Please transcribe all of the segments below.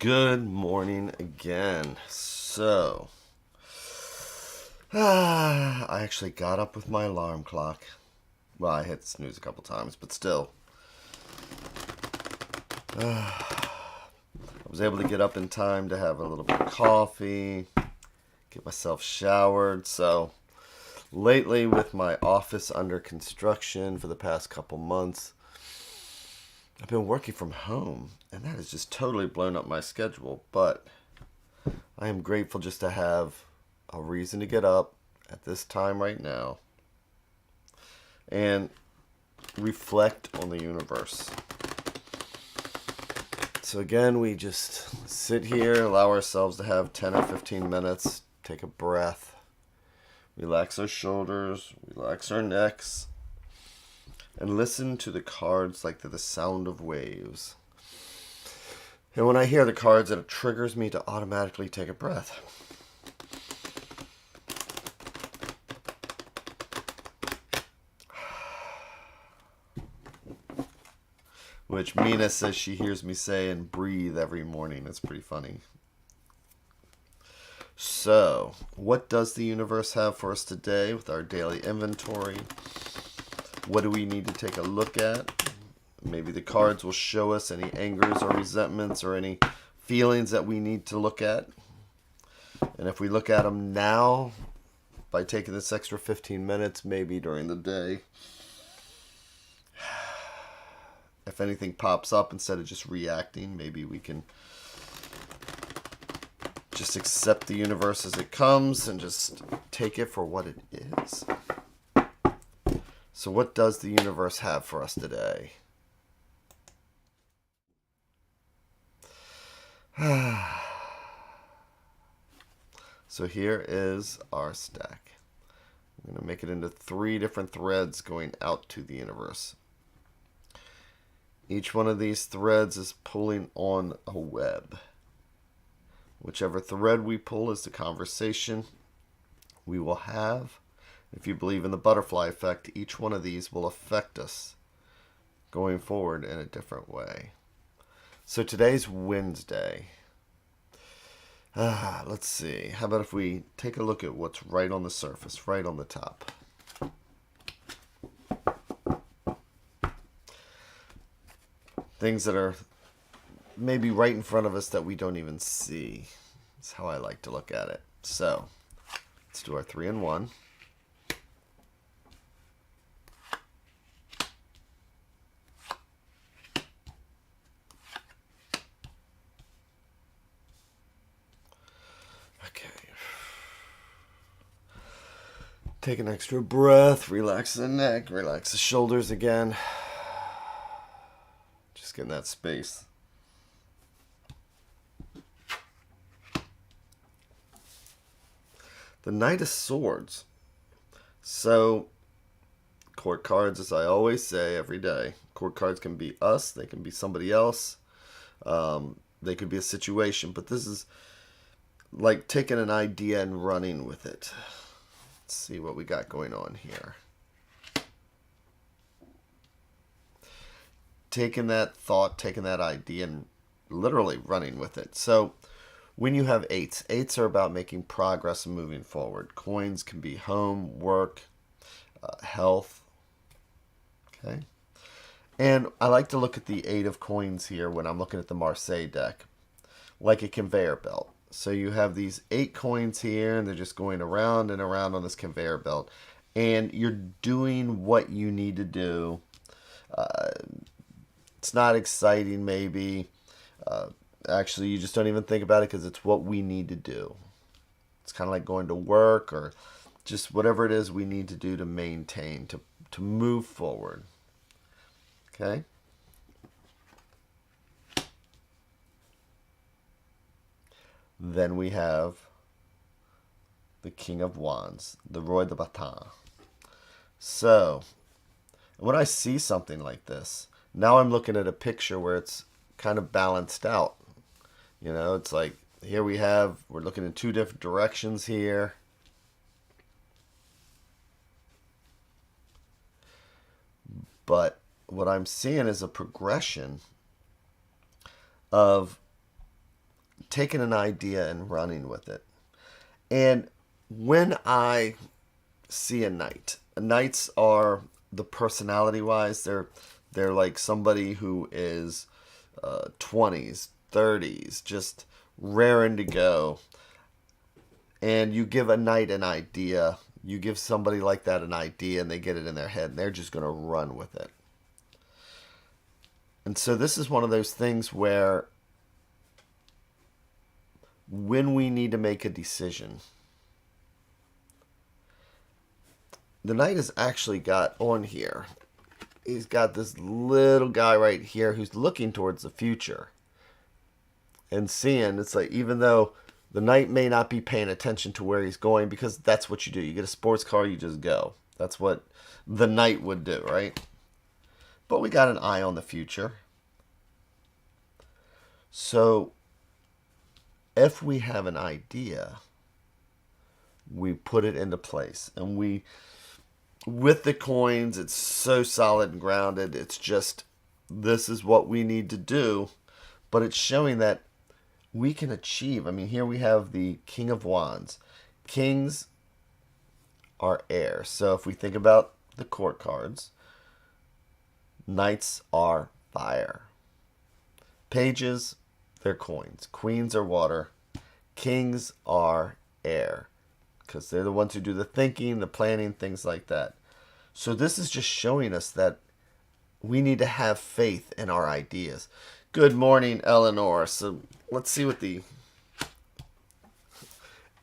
Good morning again. I actually got up with my alarm clock. Well, I hit snooze a couple times, but still. I was able to get up in time to have a little bit of coffee, get myself showered. So, lately, with my office under construction for the past couple months, I've been working from home, and that has just totally blown up my schedule. But I am grateful just to have a reason to get up at this time right now and reflect on the universe. So again, we just sit here, allow ourselves to have 10 or 15 minutes, take a breath, relax our shoulders, relax our necks, and listen to the cards like they're the sound of waves. And when I hear the cards, it triggers me to automatically take a breath. Which Mina says she hears me say and breathe every morning. It's pretty funny. So, what does the universe have for us today with our daily inventory? What do we need to take a look at? Maybe the cards will show us any angers or resentments or any feelings that we need to look at. And if we look at them now, by taking this extra 15 minutes, maybe during the day, if anything pops up, instead of just reacting, maybe we can just accept the universe as it comes and just take it for what it is. So what does the universe have for us today? So here is our stack. I'm going to make it into 3 different threads going out to the universe. Each one of these threads is pulling on a web. Whichever thread we pull is the conversation we will have. If you believe in the butterfly effect, each one of these will affect us going forward in a different way. So today's Wednesday. Let's see. How about if we take a look at what's right on the surface, right on the top? Things that are maybe right in front of us that we don't even see. That's how I like to look at it. So, let's do our 3 and 1. Okay. Take an extra breath, relax the neck, relax the shoulders again. Just get in that space. The Knight of Swords. So, court cards, as I always say every day, court cards can be us, they can be somebody else, they could be a situation, but this is like taking an idea and running with it. Let's see what we got going on here. Taking that thought, taking that idea, and literally running with it. So, when you have eights are about making progress and moving forward. Coins can be home, work, health. Okay. And I like to look at the 8 of coins here when I'm looking at the Marseille deck, like a conveyor belt. So you have these 8 coins here, and they're just going around and around on this conveyor belt. And you're doing what you need to do. It's not exciting, maybe. Actually, you just don't even think about it because it's what we need to do. It's kind of like going to work or just whatever it is we need to do to maintain, to move forward. Okay? Then we have the King of Wands, the Roi de Bâton. So, when I see something like this, now I'm looking at a picture where it's kind of balanced out. You know, it's like, here we're looking in 2 different directions here. But what I'm seeing is a progression of taking an idea and running with it. And when I see a knight, knights are, the personality wise, they're like somebody who is 20s, 30s, just raring to go. And you give a knight an idea, you give somebody like that an idea, and they get it in their head, and they're just going to run with it. And so this is one of those things where when we need to make a decision, the knight has actually got on here, he's got this little guy right here who's looking towards the future and seeing, it's like, even though the knight may not be paying attention to where he's going, because that's what you do. You get a sports car, you just go. That's what the knight would do, right? But we got an eye on the future. So if we have an idea, we put it into place. And with the coins, it's so solid and grounded. It's just, this is what we need to do. But it's showing that we can achieve. I mean, here we have the King of Wands. Kings are air. So if we think about the court cards, knights are fire. Pages, they're coins. Queens are water. Kings are air, because they're the ones who do the thinking, the planning, things like that. So this is just showing us that we need to have faith in our ideas. Good morning, Eleanor. So let's see what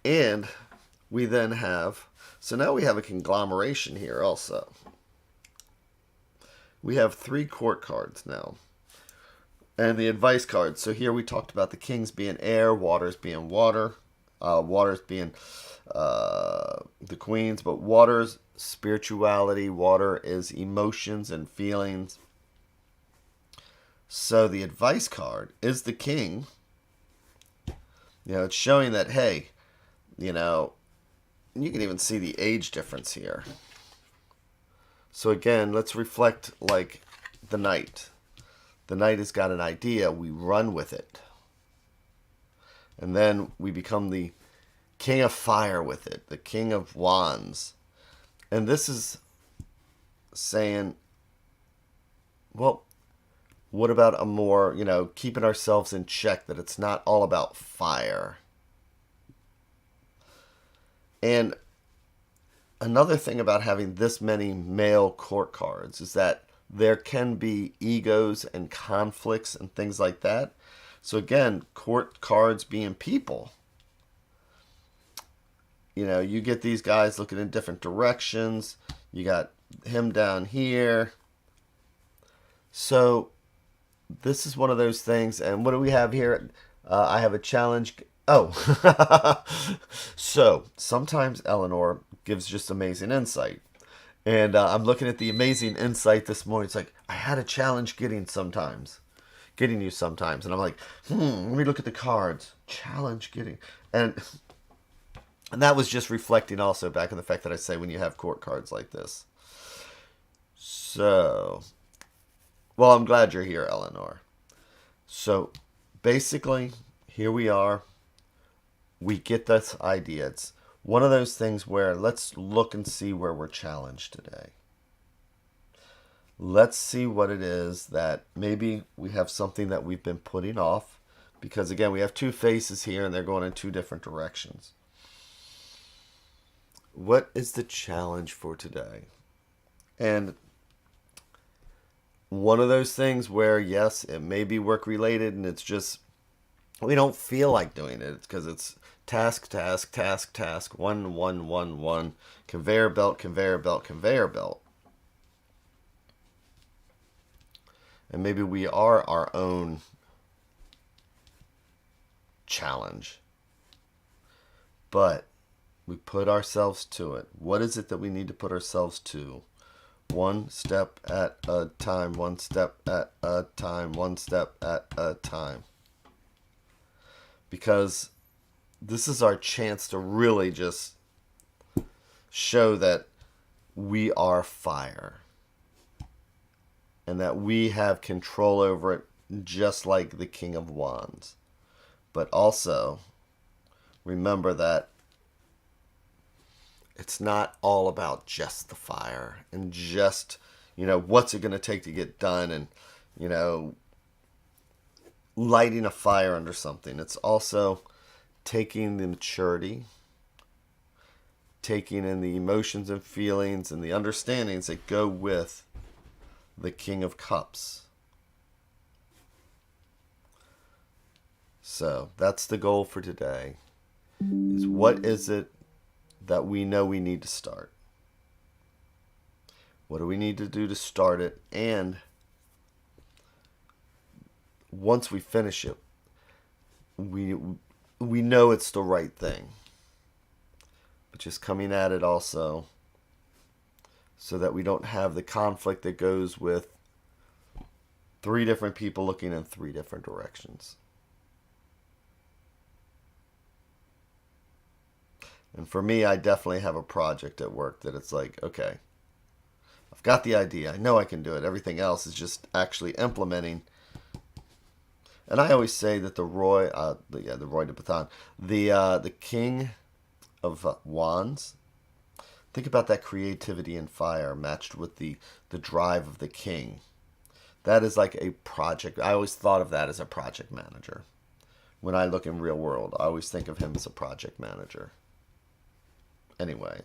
and we then have, so now we have a conglomeration here also. We have 3 court cards now. And the advice cards. So here we talked about the kings being air, waters being water, waters being the queens, but water's spirituality, water is emotions and feelings. So the advice card is the king. It's showing that, hey, you can even see the age difference here. So again, let's reflect like the knight. The knight has got an idea, we run with it. And then we become the king of fire with it, the king of wands. And this is saying, well, what about a more, keeping ourselves in check, that it's not all about fire. And another thing about having this many male court cards is that there can be egos and conflicts and things like that. So again, court cards being people. You get these guys looking in different directions. You got him down here. So this is one of those things. And what do we have here? I have a challenge. Oh, so sometimes Eleanor gives just amazing insight. And I'm looking at the amazing insight this morning. It's like, I had a challenge getting you sometimes. And I'm like, let me look at the cards. Challenge getting. And that was just reflecting also back on the fact that I say when you have court cards like this. So, well, I'm glad you're here, Eleanor. So, basically, here we are. We get this idea. It's one of those things where let's look and see where we're challenged today. Let's see what it is that maybe we have something that we've been putting off. Because again, we have 2 faces here and they're going in 2 different directions. What is the challenge for today? And one of those things where, yes, it may be work related and it's just, we don't feel like doing it. It's because it's task, 1, 1, 1, 1, conveyor belt, conveyor belt, conveyor belt. And maybe we are our own challenge. But we put ourselves to it. What is it that we need to put ourselves to? One step at a time, one step at a time, one step at a time. Because this is our chance to really just show that we are fire. And that we have control over it, just like the King of Wands. But also, remember that it's not all about just the fire and just, what's it going to take to get done and, lighting a fire under something. It's also taking the maturity, taking in the emotions and feelings and the understandings that go with the King of Cups. So that's the goal for today, is what is it that we know we need to start? What do we need to do to start it? And once we finish it, we know it's the right thing. But just coming at it also so that we don't have the conflict that goes with 3 different people looking in 3 different directions. And for me, I definitely have a project at work that it's like, okay, I've got the idea. I know I can do it. Everything else is just actually implementing. And I always say that the Roy de Baton, the King of Wands, think about that creativity and fire matched with the drive of the King. That is like a project. I always thought of that as a project manager. When I look in real world, I always think of him as a project manager. Anyway,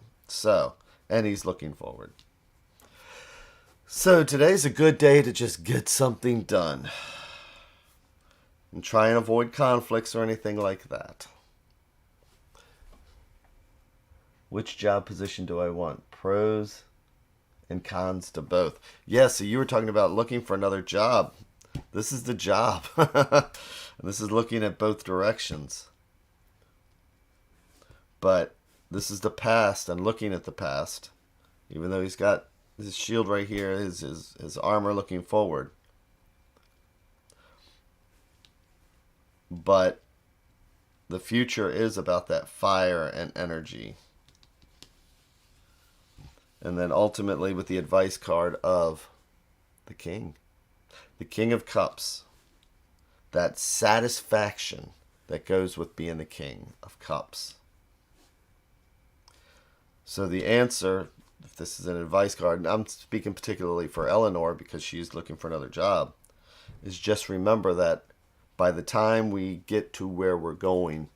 and he's looking forward. So today's a good day to just get something done. And try and avoid conflicts or anything like that. Which job position do I want? Pros and cons to both. Yeah, so you were talking about looking for another job. This is the job. This is looking at both directions. But this is the past and looking at the past. Even though he's got his shield right here, his armor looking forward. But the future is about that fire and energy. And then ultimately with the advice card of the King. The King of Cups. That satisfaction that goes with being the King of Cups. So the answer, if this is an advice card, and I'm speaking particularly for Eleanor because she's looking for another job, is just remember that by the time we get to where we're going,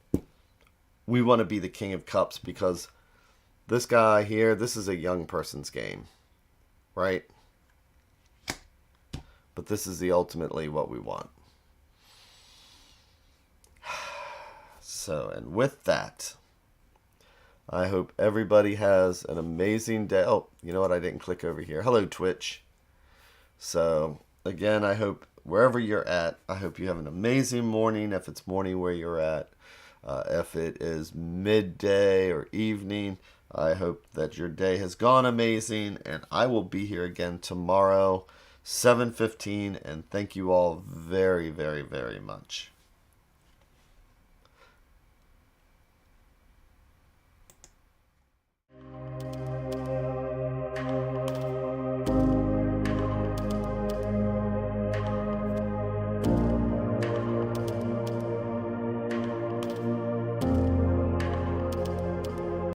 we want to be the King of Cups, because this guy here, this is a young person's game, right? But this is ultimately what we want. So, and with that, I hope everybody has an amazing day. Oh, you know what? I didn't click over here. Hello, Twitch. So, again, I hope wherever you're at, I hope you have an amazing morning, if it's morning where you're at. If it is midday or evening, I hope that your day has gone amazing. And I will be here again tomorrow, 7:15. And thank you all very, very, very much.